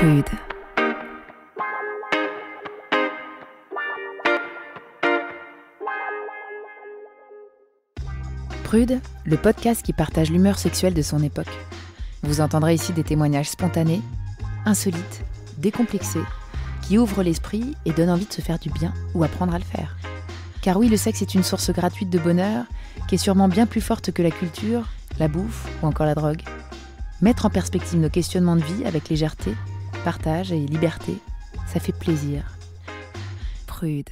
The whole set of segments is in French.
Prude. Prude, le podcast qui partage l'humeur sexuelle de son époque. Vous entendrez ici des témoignages spontanés, insolites, décomplexés, qui ouvrent l'esprit et donnent envie de se faire du bien ou apprendre à le faire. Car oui, le sexe est une source gratuite de bonheur qui est sûrement bien plus forte que la culture, la bouffe ou encore la drogue. Mettre en perspective nos questionnements de vie avec légèreté, partage et liberté, ça fait plaisir. Prude.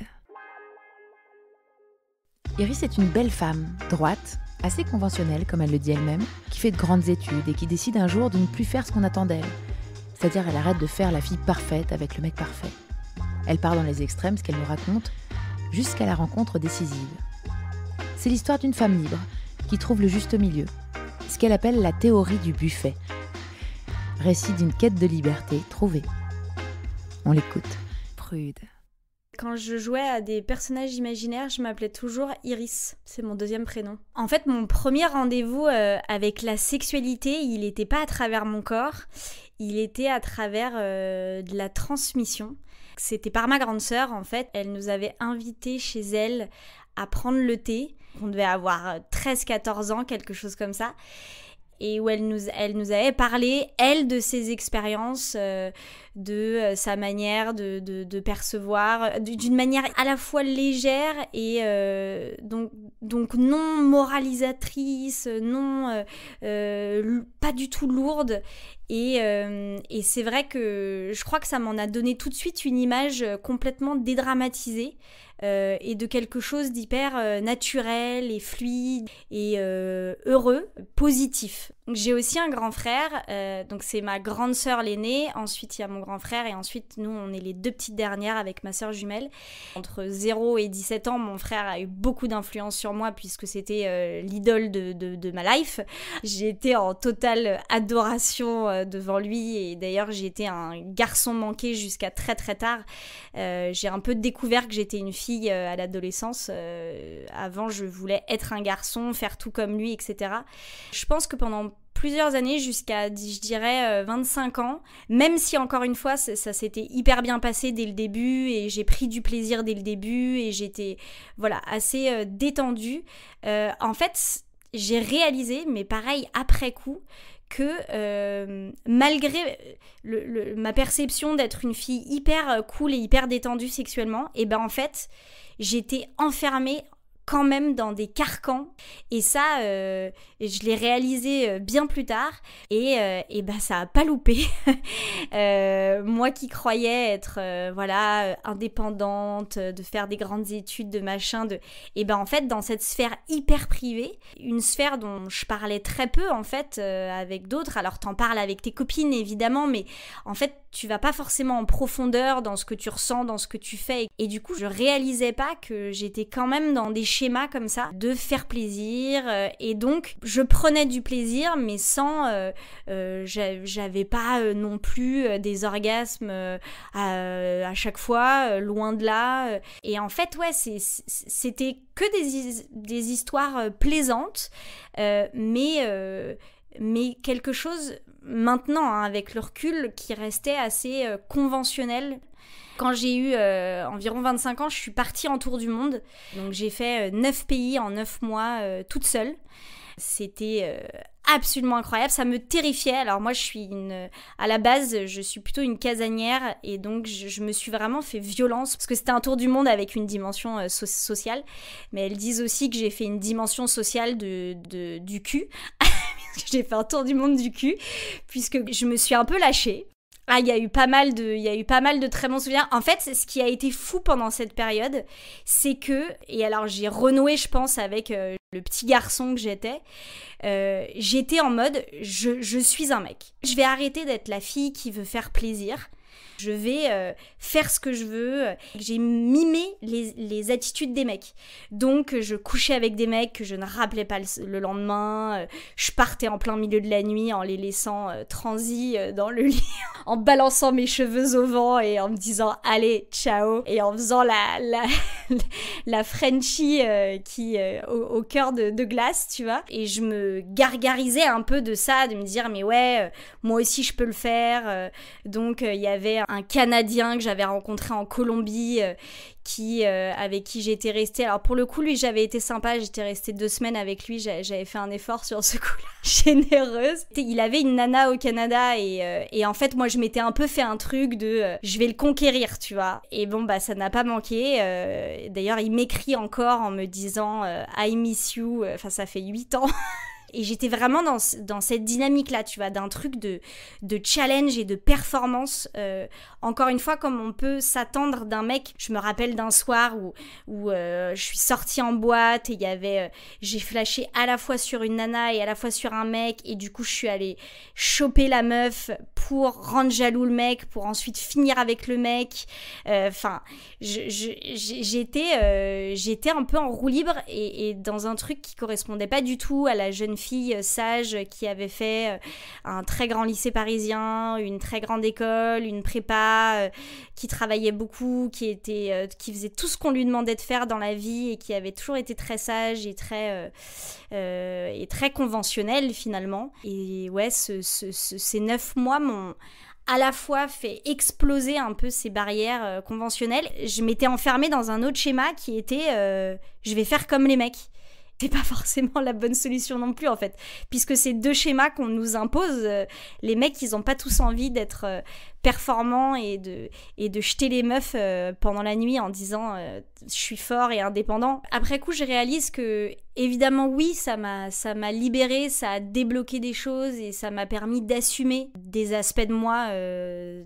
Iris est une belle femme, droite, assez conventionnelle comme elle le dit elle-même, qui fait de grandes études et qui décide un jour de ne plus faire ce qu'on attend d'elle. C'est-à-dire elle arrête de faire la fille parfaite avec le mec parfait. Elle part dans les extrêmes, ce qu'elle nous raconte, jusqu'à la rencontre décisive. C'est l'histoire d'une femme libre, qui trouve le juste milieu, ce qu'elle appelle la théorie du buffet. Récit d'une quête de liberté trouvée. On l'écoute. Prude. Quand je jouais à des personnages imaginaires, je m'appelais toujours Iris. C'est mon deuxième prénom. En fait, mon premier rendez-vous avec la sexualité, il n'était pas à travers mon corps, il était à travers de la transmission. C'était par ma grande sœur, en fait. Elle nous avait invités chez elle à prendre le thé. On devait avoir 13-14 ans, quelque chose comme ça. Et où elle nous avait parlé, elle, de ses expériences, de sa manière de percevoir, d'une manière à la fois légère et donc non moralisatrice, non pas du tout lourde. Et c'est vrai que je crois que ça m'en a donné tout de suite une image complètement dédramatisée et de quelque chose d'hyper naturel et fluide et heureux, positif. J'ai aussi un grand frère, donc c'est ma grande sœur l'aînée, ensuite il y a mon grand frère et ensuite nous on est les deux petites dernières avec ma sœur jumelle. Entre 0 et 17 ans, mon frère a eu beaucoup d'influence sur moi puisque c'était l'idole de ma life. J'ai été en totale adoration devant lui et d'ailleurs j'ai été un garçon manqué jusqu'à très très tard. J'ai un peu découvert que j'étais une fille à l'adolescence. Avant je voulais être un garçon, faire tout comme lui, etc. Je pense que pendant plusieurs années, jusqu'à, je dirais, 25 ans, même si, encore une fois, ça s'était hyper bien passé dès le début, et j'ai pris du plaisir dès le début, et j'étais, voilà, assez détendue. En fait, j'ai réalisé, mais pareil, après coup, que malgré ma perception d'être une fille hyper cool et hyper détendue sexuellement, et ben en fait, j'étais enfermée quand même dans des carcans et ça je l'ai réalisé bien plus tard et ben ça a pas loupé. Moi qui croyais être voilà indépendante, de faire des grandes études de machin, et ben en fait dans cette sphère hyper privée, une sphère dont je parlais très peu en fait avec d'autres, alors t'en parles avec tes copines évidemment, mais en fait tu vas pas forcément en profondeur dans ce que tu ressens, dans ce que tu fais, et du coup je réalisais pas que j'étais quand même dans des schémas comme ça de faire plaisir, et donc je prenais du plaisir mais sans j'avais pas non plus des orgasmes à chaque fois, loin de là, et en fait ouais c'était que des histoires plaisantes, mais quelque chose maintenant hein, avec le recul qui restait assez conventionnel. Quand j'ai eu environ 25 ans, je suis partie en tour du monde. Donc j'ai fait 9 pays en 9 mois toute seule. C'était absolument incroyable, ça me terrifiait. Alors moi à la base je suis plutôt une casanière et donc je me suis vraiment fait violence parce que c'était un tour du monde avec une dimension sociale, mais elles disent aussi que j'ai fait une dimension sociale du cul. J'ai fait un tour du monde du cul puisque je me suis un peu lâchée. Ah, il y a eu pas mal de très bons souvenirs. En fait, ce qui a été fou pendant cette période, c'est que, et alors j'ai renoué, je pense, avec le petit garçon que j'étais en mode, je suis un mec. Je vais arrêter d'être la fille qui veut faire plaisir. Je vais faire ce que je veux. J'ai mimé les attitudes des mecs. Donc, je couchais avec des mecs que je ne rappelais pas le lendemain. Je partais en plein milieu de la nuit en les laissant transis dans le lit, en balançant mes cheveux au vent et en me disant « Allez, ciao !» et en faisant la Frenchie qui au cœur de glace, tu vois. Et je me gargarisais un peu de ça, de me dire mais ouais, moi aussi je peux le faire. Donc il y avait un Canadien que j'avais rencontré en Colombie avec qui j'étais restée. Alors pour le coup, lui, j'avais été sympa, j'étais restée 2 semaines avec lui, j'avais fait un effort sur ce coup-là, généreuse. Il avait une nana au Canada et en fait, moi, je m'étais un peu fait un truc de je vais le conquérir, tu vois. Et bon, bah ça n'a pas manqué. D'ailleurs, il m'écrit encore en me disant I miss you. Enfin, ça fait 8 ans. Et j'étais vraiment dans cette dynamique-là, tu vois, d'un truc de challenge et de performance. Encore une fois, comme on peut s'attendre d'un mec. Je me rappelle d'un soir où je suis sortie en boîte et j'ai flashé à la fois sur une nana et à la fois sur un mec. Et du coup, je suis allée choper la meuf pour rendre jaloux le mec, pour ensuite finir avec le mec. Enfin, j'étais un peu en roue libre et dans un truc qui correspondait pas du tout à la jeune fille sage qui avait fait un très grand lycée parisien, une très grande école, une prépa, qui travaillait beaucoup, qui faisait tout ce qu'on lui demandait de faire dans la vie et qui avait toujours été très sage et très conventionnelle finalement. Et ouais, ces 9 mois m'ont à la fois fait exploser un peu ces barrières conventionnelles. Je m'étais enfermée dans un autre schéma qui était je vais faire comme les mecs. C'est pas forcément la bonne solution non plus en fait, puisque ces 2 schémas qu'on nous impose, les mecs ils ont pas tous envie d'être performants et de jeter les meufs pendant la nuit en disant je suis fort et indépendant. Après coup je réalise que évidemment oui, ça m'a libérée, ça a débloqué des choses et ça m'a permis d'assumer des aspects de moi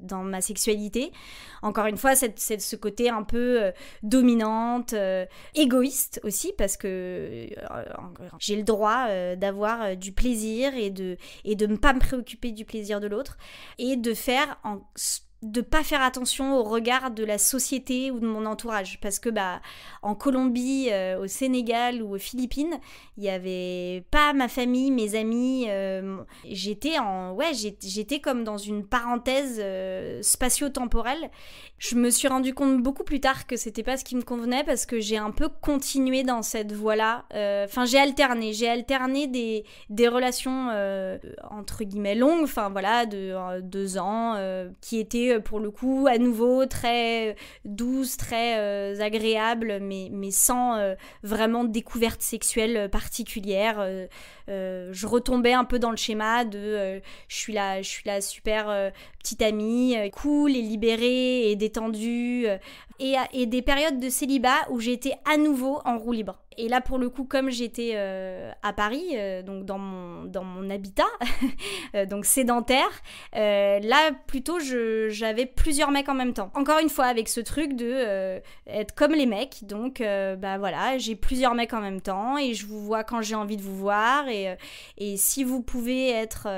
dans ma sexualité. Encore une fois, c'est ce côté un peu dominante, égoïste aussi, parce que j'ai le droit d'avoir du plaisir et de ne pas me préoccuper du plaisir de l'autre et de pas faire attention au regard de la société ou de mon entourage, parce que en Colombie, au Sénégal ou aux Philippines, il y avait pas ma famille, mes amis, j'étais comme dans une parenthèse spatio-temporelle. Je me suis rendu compte beaucoup plus tard que c'était pas ce qui me convenait, parce que j'ai un peu continué dans cette voie-là. Enfin, j'ai alterné des relations entre guillemets longues, enfin voilà, de 2 ans, qui étaient pour le coup à nouveau très douces, très agréables, mais sans vraiment découverte sexuelle particulière. Je retombais un peu dans le schéma de je suis la super petite amie, cool et libérée et détendue, et des périodes de célibat où j'étais à nouveau en roue libre. Et là, pour le coup, comme j'étais à Paris, donc dans mon habitat, donc sédentaire, là, plutôt, j'avais plusieurs mecs en même temps. Encore une fois, avec ce truc de être comme les mecs. Donc, voilà, j'ai plusieurs mecs en même temps et je vous vois quand j'ai envie de vous voir. Et si vous pouvez être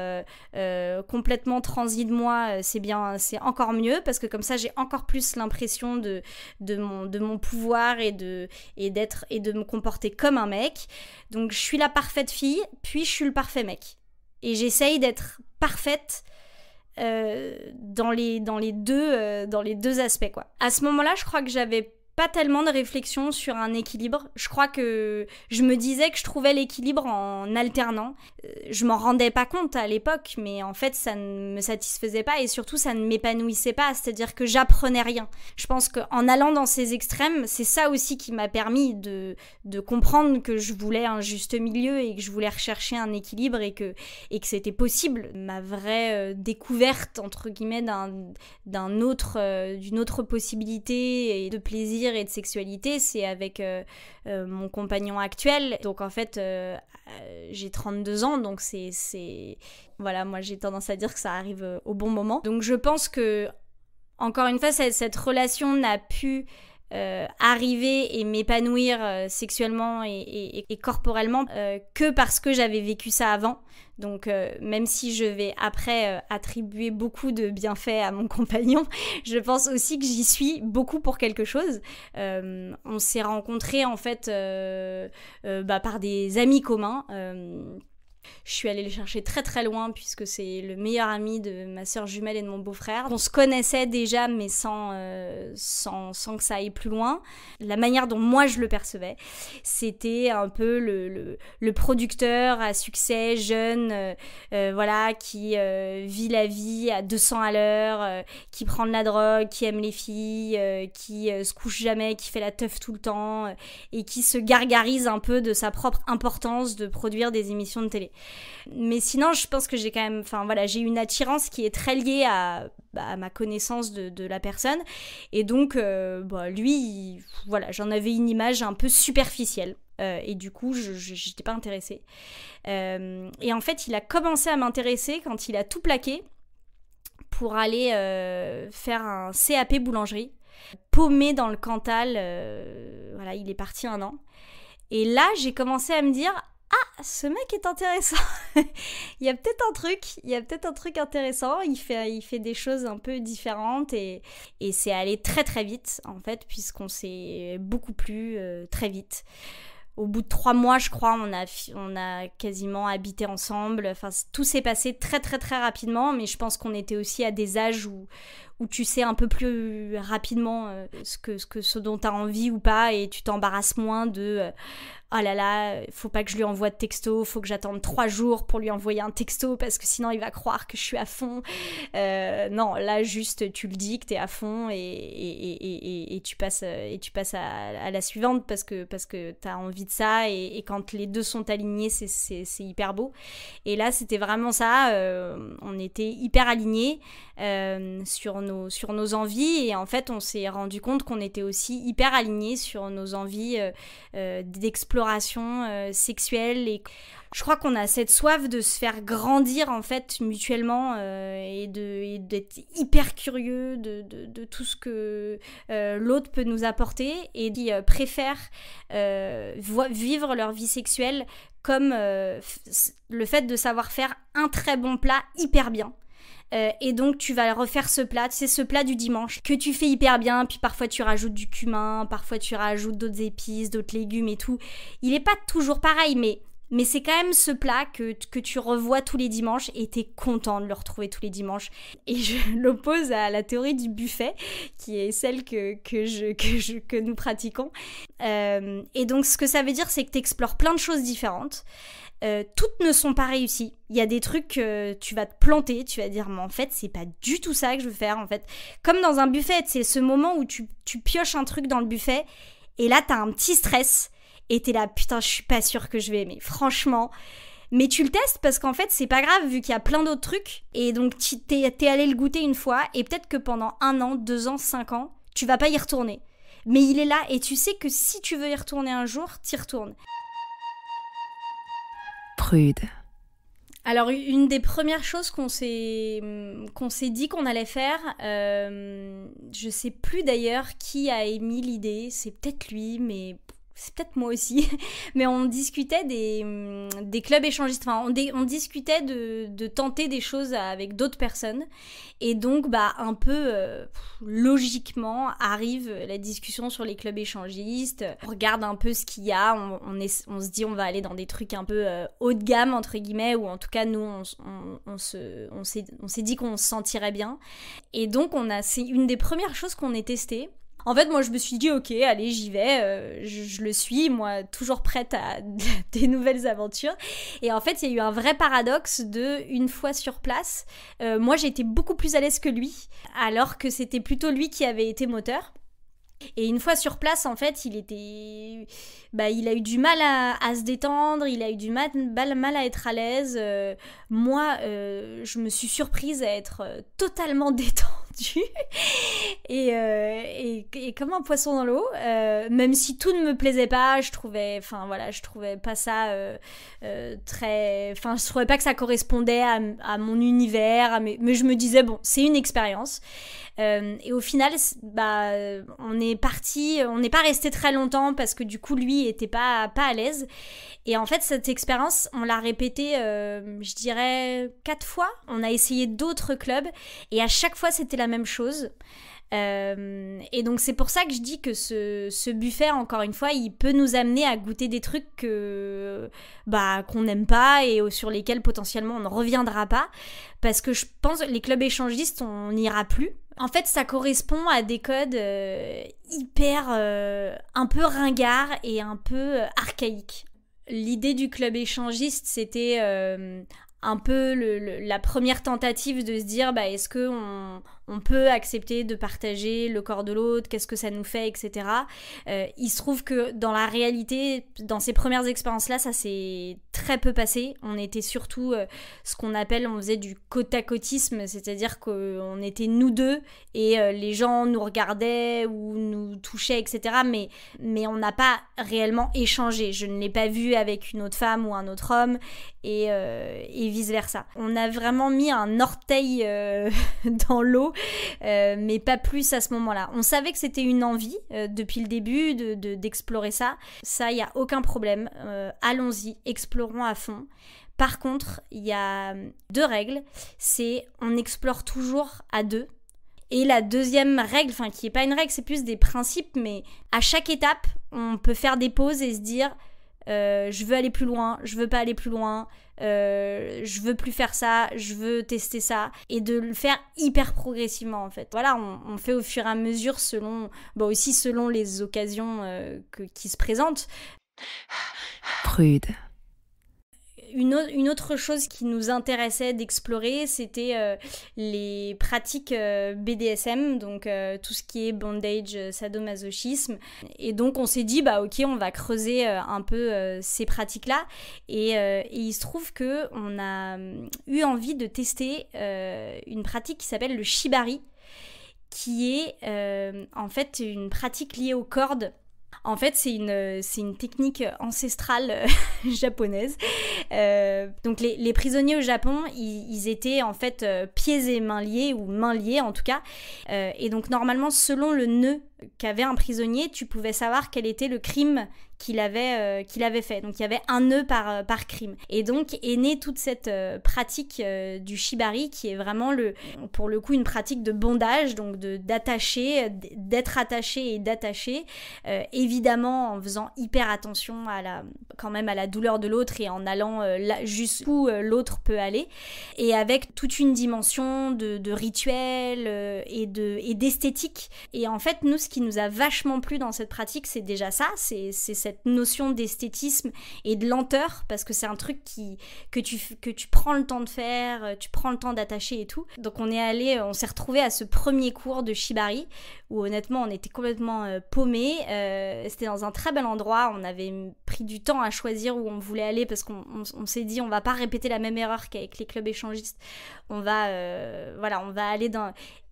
complètement transi de moi, c'est bien, c'est encore mieux, parce que comme ça, j'ai encore plus l'impression de mon pouvoir et de me comporter comme un mec. Donc je suis la parfaite fille, puis je suis le parfait mec. Et j'essaye d'être parfaite dans les deux aspects, quoi. À ce moment-là, je crois que j'avais pas tellement de réflexion sur un équilibre. Je crois que je me disais que je trouvais l'équilibre en alternant. Je m'en rendais pas compte à l'époque, mais en fait, ça ne me satisfaisait pas et surtout, ça ne m'épanouissait pas. C'est-à-dire que j'apprenais rien. Je pense qu'en allant dans ces extrêmes, c'est ça aussi qui m'a permis de comprendre que je voulais un juste milieu et que je voulais rechercher un équilibre et que c'était possible. Ma vraie découverte, entre guillemets, d'une autre possibilité et de plaisir et de sexualité, c'est avec mon compagnon actuel. Donc en fait, j'ai 32 ans, donc c'est... Voilà, moi j'ai tendance à dire que ça arrive au bon moment. Donc je pense que, encore une fois, cette relation n'a pu arriver et m'épanouir sexuellement et corporellement que parce que j'avais vécu ça avant. Donc même si je vais après attribuer beaucoup de bienfaits à mon compagnon, je pense aussi que j'y suis beaucoup pour quelque chose. On s'est rencontrés en fait par des amis communs. Je suis allée le chercher très très loin puisque c'est le meilleur ami de ma sœur jumelle et de mon beau-frère. On se connaissait déjà mais sans que ça aille plus loin. La manière dont moi je le percevais, c'était un peu le producteur à succès, jeune, voilà, qui vit la vie à 200 à l'heure, qui prend de la drogue, qui aime les filles, qui se couche jamais, qui fait la teuf tout le temps et qui se gargarise un peu de sa propre importance de produire des émissions de télé. Mais sinon, je pense que j'ai quand même, enfin voilà, j'ai une attirance qui est très liée à ma connaissance de la personne. Et donc, lui, voilà, j'en avais une image un peu superficielle. Et du coup, je n'étais pas intéressée. Et en fait, il a commencé à m'intéresser quand il a tout plaqué pour aller faire un CAP boulangerie. Paumé dans le Cantal, voilà, il est parti 1 an. Et là, j'ai commencé à me dire... Ah, ce mec est intéressant. Il y a peut-être un truc intéressant. Il fait des choses un peu différentes et c'est allé très très vite en fait, puisqu'on s'est beaucoup plu très vite. Au bout de 3 mois, je crois, on a quasiment habité ensemble. Enfin, tout s'est passé très très très rapidement, mais je pense qu'on était aussi à des âges où tu sais un peu plus rapidement ce dont tu as envie ou pas, et tu t'embarrasses moins de oh là là, faut pas que je lui envoie de texto, faut que j'attende 3 jours pour lui envoyer un texto parce que sinon il va croire que je suis à fond. Non, là juste tu le dis que t'es à fond et tu passes à la suivante parce que t'as envie de ça, et quand les deux sont alignés, c'est hyper beau. Et là c'était vraiment ça, on était hyper alignés sur nos envies, et en fait on s'est rendu compte qu'on était aussi hyper alignés sur nos envies d'exploration sexuelle, et je crois qu'on a cette soif de se faire grandir en fait mutuellement, et d'être hyper curieux de tout ce que l'autre peut nous apporter, et qui préfèrent vivre leur vie sexuelle comme le fait de savoir faire un très bon plat hyper bien. Et donc tu vas refaire ce plat, c'est ce plat du dimanche que tu fais hyper bien, puis parfois tu rajoutes du cumin, parfois tu rajoutes d'autres épices, d'autres légumes et tout. Il est pas toujours pareil, mais c'est quand même ce plat que tu revois tous les dimanches et t'es content de le retrouver tous les dimanches. Et je l'oppose à la théorie du buffet, qui est celle que nous pratiquons. Et donc ce que ça veut dire, c'est que t'explores plein de choses différentes. Toutes ne sont pas réussies. Il y a des trucs que tu vas te planter, tu vas dire mais en fait c'est pas du tout ça que je veux faire en fait. Comme dans un buffet, c'est ce moment où tu pioches un truc dans le buffet et là t'as un petit stress et t'es là putain je suis pas sûre que je vais aimer, franchement. Mais tu le testes parce qu'en fait c'est pas grave vu qu'il y a plein d'autres trucs, et donc t'es allé le goûter une fois et peut-être que pendant 1 an, 2 ans, 5 ans tu vas pas y retourner. Mais il est là et tu sais que si tu veux y retourner un jour, t'y retournes. Prude. Alors, une des premières choses qu'on s'est dit qu'on allait faire, je sais plus d'ailleurs qui a émis l'idée, c'est peut-être lui, mais c'est peut-être moi aussi, mais on discutait des clubs échangistes, enfin on discutait de tenter des choses avec d'autres personnes, et donc un peu logiquement arrive la discussion sur les clubs échangistes. On regarde un peu ce qu'il y a, on se dit on va aller dans des trucs un peu haut de gamme entre guillemets, ou en tout cas nous on s'est dit qu'on se sentirait bien, et donc c'est une des premières choses qu'on ait testées. En fait, moi, je me suis dit, ok, allez, j'y vais, je le suis, moi, toujours prête à des nouvelles aventures. Et en fait, il y a eu un vrai paradoxe une fois sur place, moi, j'ai été beaucoup plus à l'aise que lui, alors que c'était plutôt lui qui avait été moteur. Et une fois sur place, en fait, il a eu du mal à se détendre, il a eu du mal à être à l'aise. Moi, je me suis surprise à être totalement détendue et comme un poisson dans l'eau. Même si tout ne me plaisait pas, je trouvais pas ça très... Enfin, je trouvais pas que ça correspondait à mon univers, mais je me disais, bon, c'est une expérience. Et au final, on n'est pas resté très longtemps parce que du coup, lui était pas à l'aise. Et en fait, cette expérience, on l'a répétée, je dirais 4 fois. On a essayé d'autres clubs et à chaque fois, c'était la même chose. Et donc c'est pour ça que je dis que ce buffet, encore une fois, il peut nous amener à goûter des trucs qu'on n'aime pas et sur lesquels potentiellement on ne reviendra pas, parce que je pense que les clubs échangistes, on n'ira plus. En fait, ça correspond à des codes hyper un peu ringards et un peu archaïques. L'idée du club échangiste, c'était un peu la première tentative de se dire est-ce qu'on peut accepter de partager le corps de l'autre, qu'est-ce que ça nous fait, etc. Il se trouve que dans la réalité, dans ces premières expériences-là, ça s'est très peu passé. On était surtout ce qu'on appelle, on faisait du côte-à-côtisme, c'est-à-dire qu'on était nous deux et les gens nous regardaient ou nous touchaient, etc. Mais on n'a pas réellement échangé. Je ne l'ai pas vu avec une autre femme ou un autre homme et vice-versa. On a vraiment mis un orteil dans l'eau, mais pas plus à ce moment-là. On savait que c'était une envie depuis le début d'explorer ça. Ça, il n'y a aucun problème. Allons-y, explorons à fond. Par contre, il y a 2 règles. C'est on explore toujours à 2. Et la deuxième règle, enfin qui n'est pas une règle, c'est plus des principes, mais à chaque étape, on peut faire des pauses et se dire je veux aller plus loin, je veux pas aller plus loin, je veux plus faire ça, je veux tester ça, et de le faire hyper progressivement en fait. Voilà, on fait au fur et à mesure selon les occasions qui se présentent. Prude. Une autre chose qui nous intéressait d'explorer, c'était les pratiques BDSM, donc tout ce qui est bondage, sadomasochisme. Et donc on s'est dit, ok, on va creuser un peu ces pratiques-là. Et il se trouve qu'on a eu envie de tester une pratique qui s'appelle le shibari, qui est en fait une pratique liée aux cordes. En fait, c'est une technique ancestrale japonaise. Donc les prisonniers au Japon, ils étaient en fait pieds et mains liés, ou mains liées en tout cas. Et donc normalement, selon le nœud qu'avait un prisonnier, tu pouvais savoir quel était le crime qu'il avait fait. Donc il y avait un nœud par crime. Et donc est née toute cette pratique du shibari, qui est vraiment pour le coup une pratique de bondage, donc d'attacher, d'être attaché et d'attacher, évidemment en faisant hyper attention quand même à la douleur de l'autre et en allant jusqu'où l'autre peut aller, et avec toute une dimension de rituel et d'esthétique. Et en fait, nous, ce qui nous a vachement plu dans cette pratique, c'est déjà ça, c'est cette notion d'esthétisme et de lenteur, parce que c'est un truc que tu prends le temps de faire, tu prends le temps d'attacher et tout. Donc on s'est retrouvés à ce premier cours de shibari, où honnêtement on était complètement paumés. C'était dans un très bel endroit, on avait pris du temps à choisir où on voulait aller, parce qu'on s'est dit on va pas répéter la même erreur qu'avec les clubs échangistes. On va aller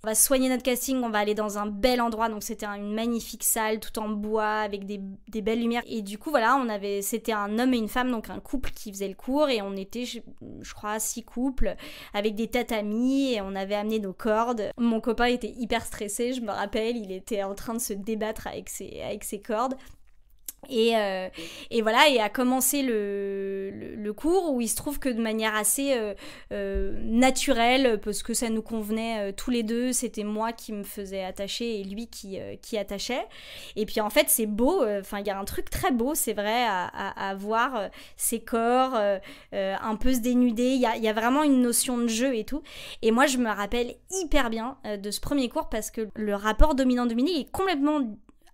on va soigner notre casting, on va aller dans un bel endroit. Donc c'était une magnifique salle tout en bois avec des belles lumières. Et du coup voilà, c'était un homme et une femme, donc un couple qui faisait le cours, et on était je crois 6 couples avec des tatamis, et on avait amené nos cordes. Mon copain était hyper stressé, je me rappelle, il était en train de se débattre avec ses cordes. Et voilà, et a commencé le cours, où il se trouve que de manière assez naturelle, parce que ça nous convenait tous les deux, c'était moi qui me faisais attacher et lui qui attachait. Et puis en fait c'est beau, il y a un truc très beau, c'est vrai, à voir ces corps un peu se dénuder, il y a vraiment une notion de jeu et tout. Et moi je me rappelle hyper bien de ce premier cours, parce que le rapport dominant-dominé est complètement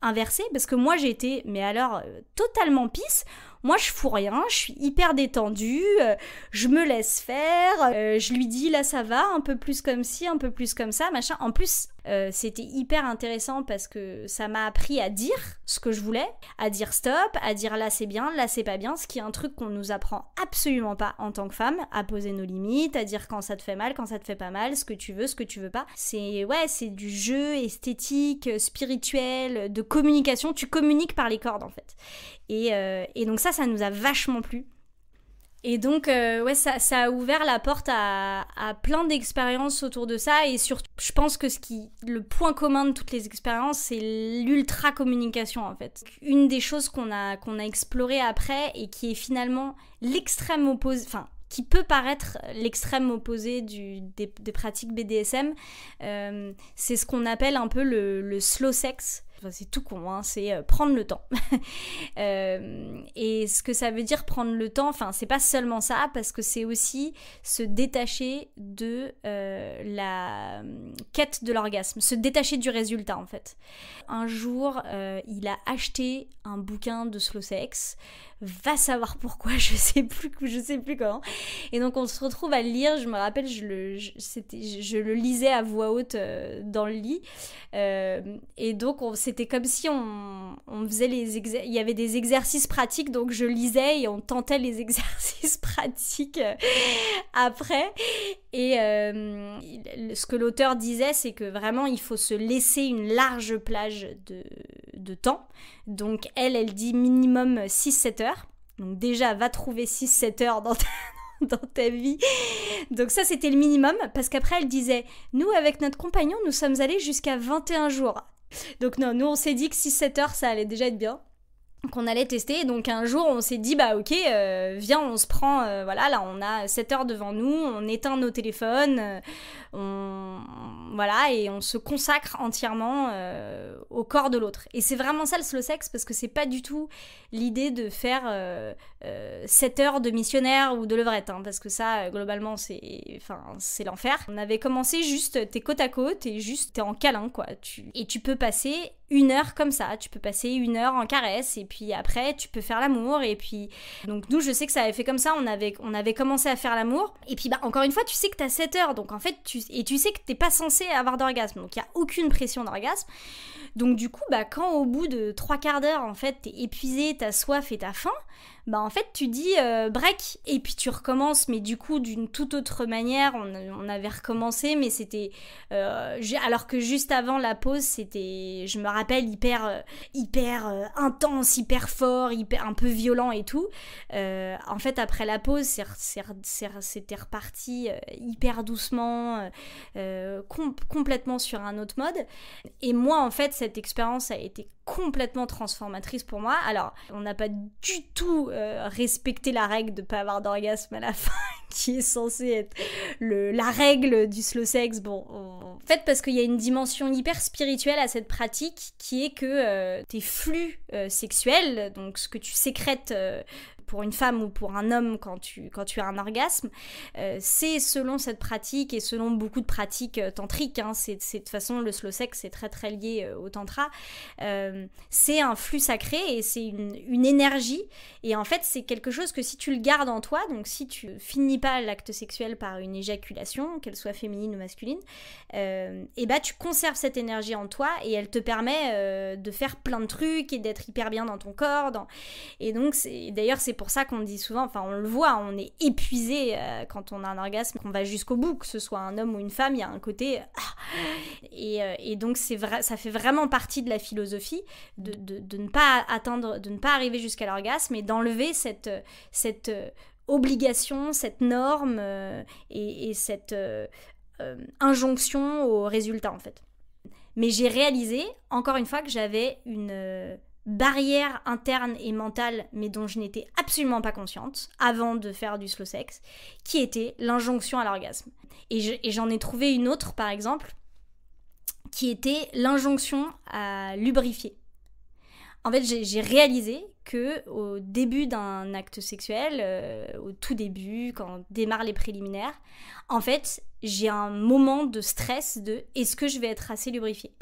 inversé, parce que moi j'ai été, mais alors totalement pisse. Moi je fous rien, je suis hyper détendue, je me laisse faire, je lui dis là ça va, un peu plus comme ci, un peu plus comme ça, machin. En plus c'était hyper intéressant, parce que ça m'a appris à dire ce que je voulais, à dire stop, à dire là c'est bien, là c'est pas bien, ce qui est un truc qu'on nous apprend absolument pas en tant que femme, à poser nos limites, à dire quand ça te fait mal, quand ça te fait pas mal, ce que tu veux pas. C'est du jeu esthétique, spirituel, de communication, tu communiques par les cordes en fait. Et donc ça nous a vachement plu. Et donc, ça a ouvert la porte à plein d'expériences autour de ça. Et surtout, je pense que le point commun de toutes les expériences, c'est l'ultra-communication, en fait. Une des choses qu'on a exploré après, et qui est finalement l'extrême opposé, qui peut paraître l'extrême opposé des pratiques BDSM. C'est ce qu'on appelle un peu le slow sex. Enfin, c'est tout con, hein, c'est prendre le temps. Et ce que ça veut dire prendre le temps, enfin c'est pas seulement ça, parce que c'est aussi se détacher de la quête de l'orgasme, se détacher du résultat en fait. Un jour, il a acheté un bouquin de slow sex, va savoir pourquoi, je sais plus comment. Et donc on se retrouve à le lire, je me rappelle, je le lisais à voix haute dans le lit. Et donc c'était comme si on faisait il y avait des exercices pratiques, donc je lisais et on tentait les exercices pratiques après. Et ce que l'auteur disait, c'est que vraiment il faut se laisser une large plage de temps. Donc elle dit minimum 6-7 heures. Donc déjà, va trouver 6-7 heures dans ta vie. Donc ça, c'était le minimum, parce qu'après, elle disait, nous, avec notre compagnon, nous sommes allés jusqu'à 21 jours. Donc non, nous, on s'est dit que 6-7 heures, ça allait déjà être bien, qu'on allait tester. Donc un jour, on s'est dit, bah ok, viens, on se prend, voilà, là, on a 7 heures devant nous, on éteint nos téléphones, voilà, et on se consacre entièrement au corps de l'autre. Et c'est vraiment ça le slow sex, parce que c'est pas du tout l'idée de faire 7 heures de missionnaire ou de levrette, hein, parce que ça, globalement, c'est l'enfer. On avait commencé juste, t'es côte à côte, et juste, t'es en câlin, quoi. Et tu peux passer 1 heure comme ça, tu peux passer 1 heure en caresse, et puis après, tu peux faire l'amour, et puis... Donc nous, je sais que ça avait fait comme ça, on avait commencé à faire l'amour, et puis bah, encore une fois, tu sais que t'as 7 heures, donc en fait, tu sais que t'es pas censé avoir d'orgasme, donc il y a aucune pression d'orgasme. Donc du coup, bah, quand au bout de 3/4 d'heure, en fait, t'es épuisé, t'as soif et t'as faim, bah en fait, tu dis break, et puis tu recommences, mais du coup, d'une toute autre manière, on avait recommencé, mais c'était... alors que juste avant la pause, c'était, je me rappelle, hyper intense, hyper fort, un peu violent et tout. En fait, après la pause, c'était reparti hyper doucement, complètement sur un autre mode. Et moi, en fait, cette expérience a été complètement transformatrice pour moi. Alors, on n'a pas du tout respecté la règle de pas avoir d'orgasme à la fin, qui est censée être la règle du slow sex. Bon, en fait, parce qu'il y a une dimension hyper spirituelle à cette pratique, qui est que tes flux sexuels, donc ce que tu sécrètes pour une femme ou pour un homme quand tu as un orgasme, c'est selon cette pratique et selon beaucoup de pratiques tantriques, hein, c'est de toute façon le slow sex c'est très très lié au tantra, c'est un flux sacré et c'est une énergie, et en fait c'est quelque chose que si tu le gardes en toi, donc si tu finis pas l'acte sexuel par une éjaculation, qu'elle soit féminine ou masculine, et bah tu conserves cette énergie en toi et elle te permet de faire plein de trucs et d'être hyper bien dans ton corps, et donc d'ailleurs c'est pour ça qu'on dit souvent, enfin on le voit, on est épuisé quand on a un orgasme, qu'on va jusqu'au bout, que ce soit un homme ou une femme, il y a un côté et donc c'est vrai, ça fait vraiment partie de la philosophie de ne pas atteindre, de ne pas arriver jusqu'à l'orgasme et d'enlever cette obligation, cette norme et cette injonction au résultat en fait. Mais j'ai réalisé encore une fois que j'avais une barrière interne et mentale, mais dont je n'étais absolument pas consciente avant de faire du slow sex, qui était l'injonction à l'orgasme. Et j'en ai trouvé une autre, par exemple, qui était l'injonction à lubrifier. En fait, j'ai réalisé que au début d'un acte sexuel, au tout début, quand on démarre les préliminaires, en fait, j'ai un moment de stress de est-ce que je vais être assez lubrifiée.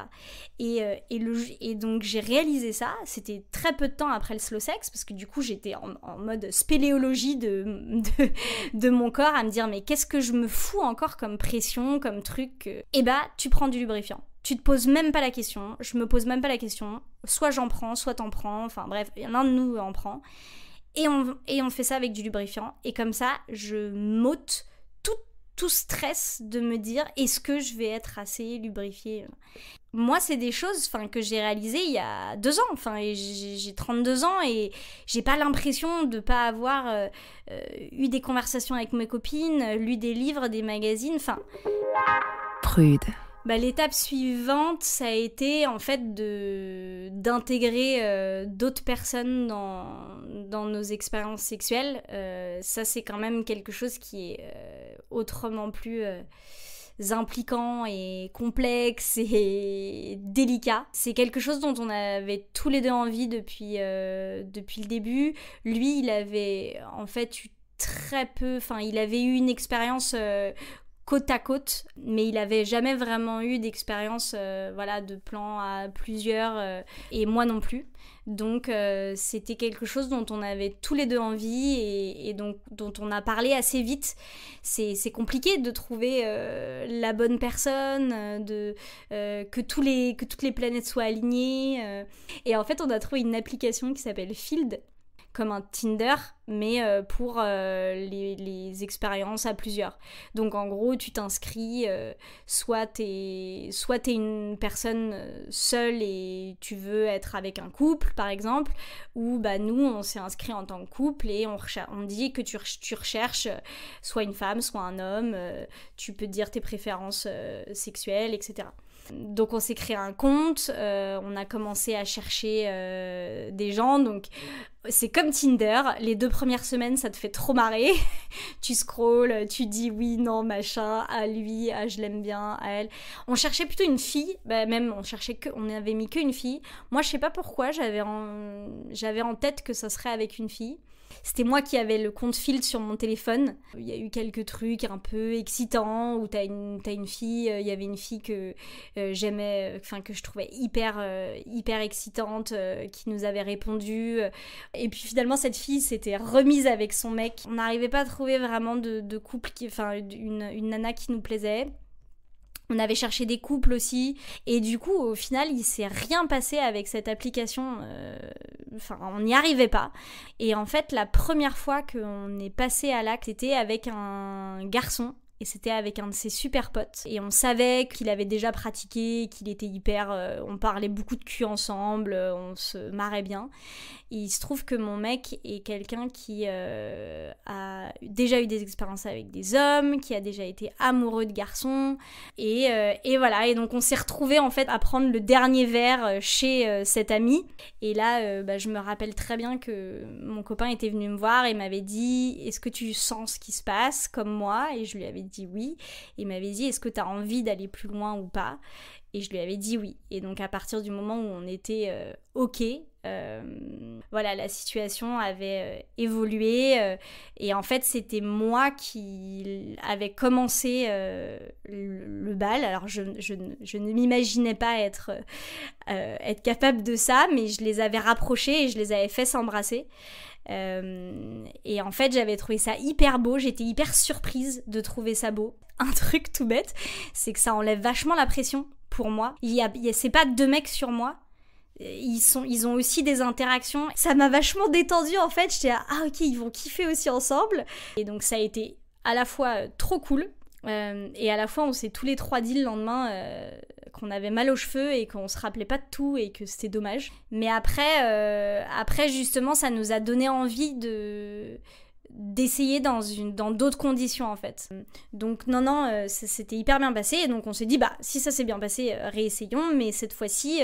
Et donc j'ai réalisé ça, c'était très peu de temps après le slow sex, parce que du coup j'étais en mode spéléologie de mon corps, à me dire mais qu'est-ce que je me fous encore comme pression, comme truc. Et bah tu prends du lubrifiant. Tu te poses même pas la question, je me pose même pas la question, soit j'en prends, soit t'en prends, enfin bref, l'un de nous en prend. Et on fait ça avec du lubrifiant, et comme ça, je m'ôte tout stress de me dire est-ce que je vais être assez lubrifiée. Moi, c'est des choses que j'ai réalisées il y a 2 ans, et j'ai 32 ans et j'ai pas l'impression de pas avoir eu des conversations avec mes copines, lu des livres, des magazines, Prude. L'étape suivante, ça a été en fait d'intégrer d'autres personnes dans nos expériences sexuelles. Ça, c'est quand même quelque chose qui est autrement plus impliquant et complexe et délicat. C'est quelque chose dont on avait tous les deux envie depuis le début. Lui, il avait en fait eu très peu, il avait eu une expérience côte à côte, mais il avait jamais vraiment eu d'expérience de plan à plusieurs, et moi non plus. Donc c'était quelque chose dont on avait tous les deux envie et donc dont on a parlé assez vite. C'est compliqué de trouver la bonne personne, que toutes les planètes soient alignées. Et en fait, on a trouvé une application qui s'appelle Field, comme un Tinder, mais pour les expériences à plusieurs. Donc en gros, tu t'inscris, soit t'es une personne seule et tu veux être avec un couple, par exemple, ou nous, on s'est inscrit en tant que couple et on dit que tu recherches soit une femme, soit un homme, tu peux dire tes préférences sexuelles, etc. Donc on s'est créé un compte, on a commencé à chercher des gens, donc c'est comme Tinder, les 2 premières semaines ça te fait trop marrer, tu scrolles, tu dis oui, non, machin, à lui, à je l'aime bien, à elle. On cherchait plutôt une fille, même on avait mis qu'une fille. Moi je sais pas pourquoi, j'avais en tête que ça serait avec une fille. C'était moi qui avais le compte Field sur mon téléphone. Il y a eu quelques trucs un peu excitants où t'as une fille, il y avait une fille que j'aimais, que je trouvais hyper excitante, qui nous avait répondu. Et puis finalement cette fille s'était remise avec son mec. On n'arrivait pas à trouver vraiment de couple, une nana qui nous plaisait. On avait cherché des couples aussi, et du coup, au final, il s'est rien passé avec cette application. On n'y arrivait pas. Et en fait, la première fois qu'on est passé à l'acte, c'était avec un garçon. Et c'était avec un de ses super potes. Et on savait qu'il avait déjà pratiqué, qu'il était on parlait beaucoup de cul ensemble, on se marrait bien. Et il se trouve que mon mec est quelqu'un qui a déjà eu des expériences avec des hommes, qui a déjà été amoureux de garçons. Et voilà, et donc on s'est retrouvés en fait à prendre le dernier verre chez cet ami. Et là, je me rappelle très bien que mon copain était venu me voir et m'avait dit « Est-ce que tu sens ce qui se passe comme moi ?» Et je lui avais dit oui. Et il m'avait dit « Est-ce que tu as envie d'aller plus loin ou pas ?» Et je lui avais dit oui. Et donc à partir du moment où on était OK, la situation avait évolué. Et en fait, c'était moi qui avait commencé le bal. Alors je ne m'imaginais pas être capable de ça, mais je les avais rapprochés et je les avais fait s'embrasser. Et en fait, j'avais trouvé ça hyper beau. J'étais hyper surprise de trouver ça beau. Un truc tout bête, c'est que ça enlève vachement la pression pour moi. C'est pas 2 mecs sur moi. Ils ont aussi des interactions. Ça m'a vachement détendue en fait. J'étais là, ah ok, ils vont kiffer aussi ensemble. Et donc ça a été à la fois trop cool, et à la fois on s'est tous les 3 dit le lendemain qu'on avait mal aux cheveux et qu'on se rappelait pas de tout et que c'était dommage. Mais après justement, ça nous a donné envie d'essayer dans d'autres conditions en fait. Donc non, c'était hyper bien passé, et donc on s'est dit si ça s'est bien passé, réessayons, mais cette fois-ci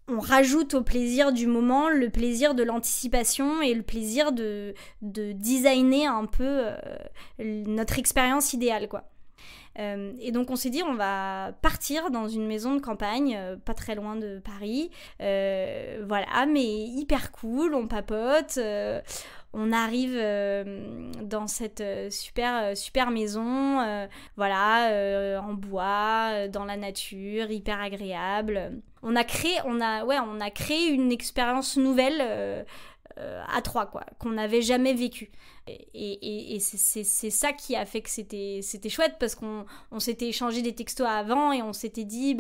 on rajoute au plaisir du moment le plaisir de l'anticipation et le plaisir de designer un peu notre expérience idéale quoi. Et donc on s'est dit on va partir dans une maison de campagne pas très loin de Paris, mais hyper cool, on papote, on arrive dans cette super maison, en bois, dans la nature, hyper agréable. On a créé une expérience nouvelle à 3 quoi, qu'on n'avait jamais vécue. Et c'est ça qui a fait que c'était chouette, parce qu'on s'était échangé des textos avant et on s'était dit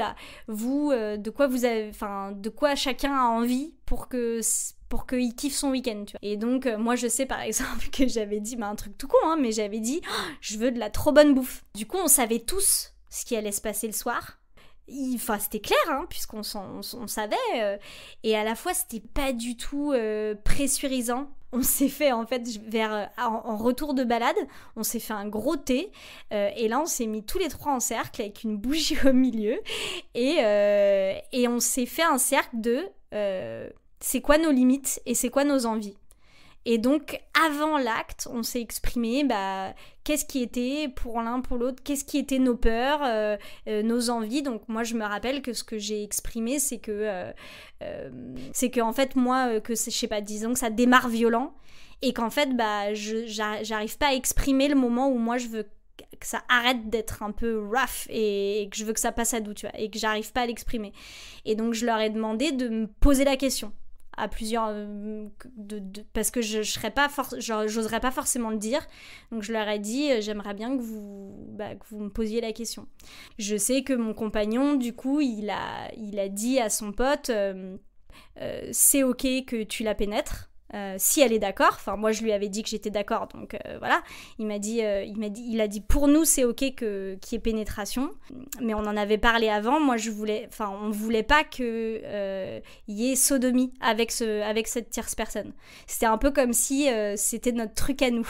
vous de quoi chacun a envie pour qu'il kiffe son week-end, tu vois. Et donc moi je sais par exemple que j'avais dit un truc tout con, mais j'avais dit je veux de la trop bonne bouffe. Du coup on savait tous ce qui allait se passer le soir. Enfin, c'était clair, hein, puisqu'on on savait. Et à la fois, c'était pas du tout pressurisant. On s'est fait, en fait, en retour de balade, on s'est fait un gros thé. Et là, on s'est mis tous les trois en cercle avec une bougie au milieu. Et on s'est fait un cercle de c'est quoi nos limites et c'est quoi nos envies. Et donc, avant l'acte, on s'est exprimé qu'est-ce qui était pour l'un, pour l'autre, qu'est-ce qui était nos peurs, nos envies. Donc moi, je me rappelle que ce que j'ai exprimé, c'est que en fait, moi, je sais pas, disons que ça démarre violent et qu'en fait, j'arrive pas à exprimer le moment où moi, je veux que ça arrête d'être un peu rough et que je veux que ça passe à doux, tu vois, et que j'arrive pas à l'exprimer. Et donc, je leur ai demandé de me poser la question. À plusieurs parce que j'oserais pas forcément le dire, donc je leur ai dit j'aimerais bien que vous me posiez la question. Je sais que mon compagnon du coup il a dit à son pote c'est ok que tu la pénètres si elle est d'accord. Enfin moi je lui avais dit que j'étais d'accord, donc voilà. Il a dit pour nous c'est ok qu'il y ait pénétration, mais on en avait parlé avant. Moi on voulait pas que y ait sodomie avec cette tierce personne. C'était un peu comme si c'était notre truc à nous.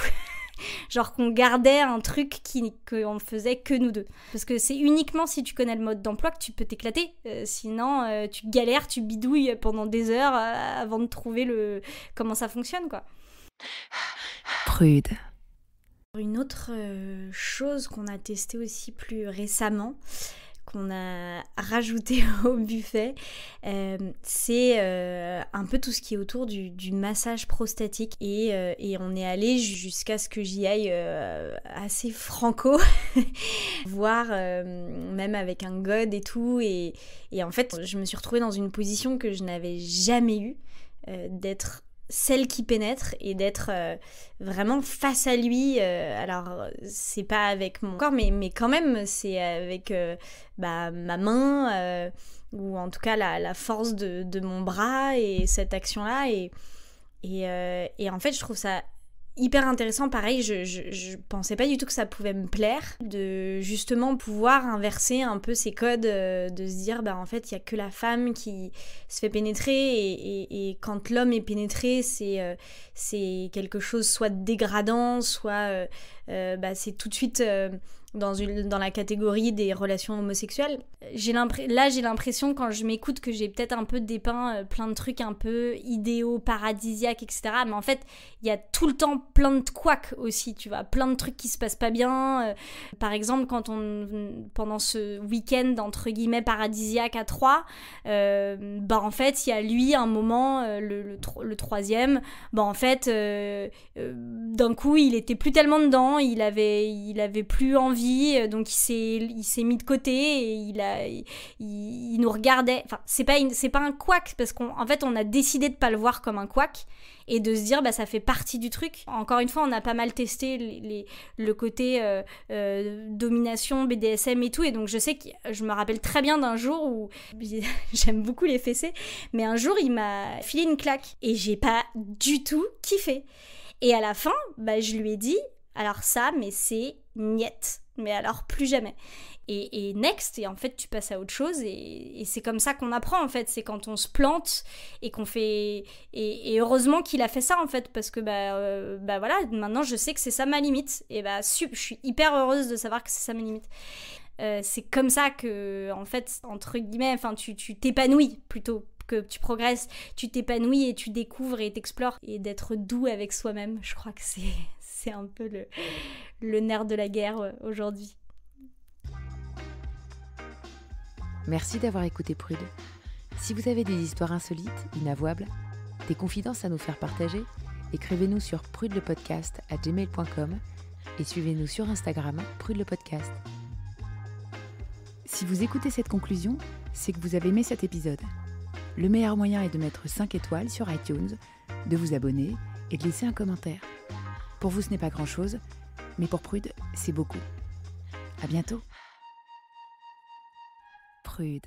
Genre qu'on gardait un truc qu'on faisait que nous deux. Parce que c'est uniquement si tu connais le mode d'emploi que tu peux t'éclater. Sinon, tu galères, tu bidouilles pendant des heures avant de trouver comment ça fonctionne, quoi. Prude. Une autre chose qu'on a testée aussi plus récemment, qu'on a rajouté au buffet, c'est un peu tout ce qui est autour du massage prostatique et on est allé jusqu'à ce que j'y aille assez franco, voire même avec un god et tout, et en fait je me suis retrouvée dans une position que je n'avais jamais eue, d'être celle qui pénètre et d'être vraiment face à lui. Alors c'est pas avec mon corps mais quand même c'est avec ma main ou en tout cas la force de mon bras et cette action là et en fait je trouve ça hyper intéressant. Pareil, je pensais pas du tout que ça pouvait me plaire de justement pouvoir inverser un peu ces codes, de se dire en fait il y a que la femme qui se fait pénétrer et quand l'homme est pénétré c'est quelque chose soit de dégradant, soit c'est tout de suite dans la catégorie des relations homosexuelles. J'ai l'impression quand je m'écoute que j'ai peut-être un peu dépeint plein de trucs un peu idéaux, paradisiaques, etc. Mais en fait, il y a tout le temps plein de couacs aussi, tu vois, plein de trucs qui se passent pas bien. Par exemple, pendant ce week-end entre guillemets paradisiaque à 3, en fait, il y a lui un moment, le troisième, en fait, d'un coup, il était plus tellement dedans, il avait plus envie, donc il s'est mis de côté et il nous regardait. Enfin, c'est pas un couac parce qu'en fait on a décidé de pas le voir comme un couac et de se dire ça fait partie du truc. Encore une fois, on a pas mal testé le côté domination, BDSM et tout, et donc je me rappelle très bien d'un jour où j'aime beaucoup les fessées, mais un jour il m'a filé une claque et j'ai pas du tout kiffé. Et à la fin, je lui ai dit alors ça, mais c'est niet. Mais alors plus jamais. Et next, et en fait tu passes à autre chose et c'est comme ça qu'on apprend en fait, c'est quand on se plante et qu'on fait... Et heureusement qu'il a fait ça en fait, parce que voilà, maintenant je sais que c'est ça ma limite. Et je suis hyper heureuse de savoir que c'est ça ma limite. C'est comme ça que, en fait, entre guillemets, tu t'épanouis plutôt que tu progresses, tu t'épanouis et tu découvres et t'explores. Et d'être doux avec soi-même, je crois que c'est un peu le nerf de la guerre aujourd'hui. Merci d'avoir écouté Prude. Si vous avez des histoires insolites, inavouables, des confidences à nous faire partager, écrivez-nous sur prudelepodcast@gmail.com et suivez-nous sur Instagram, Prude le podcast. Si vous écoutez cette conclusion, c'est que vous avez aimé cet épisode. Le meilleur moyen est de mettre 5 étoiles sur iTunes, de vous abonner et de laisser un commentaire. Pour vous, ce n'est pas grand-chose, mais pour Prude, c'est beaucoup. À bientôt. Prude.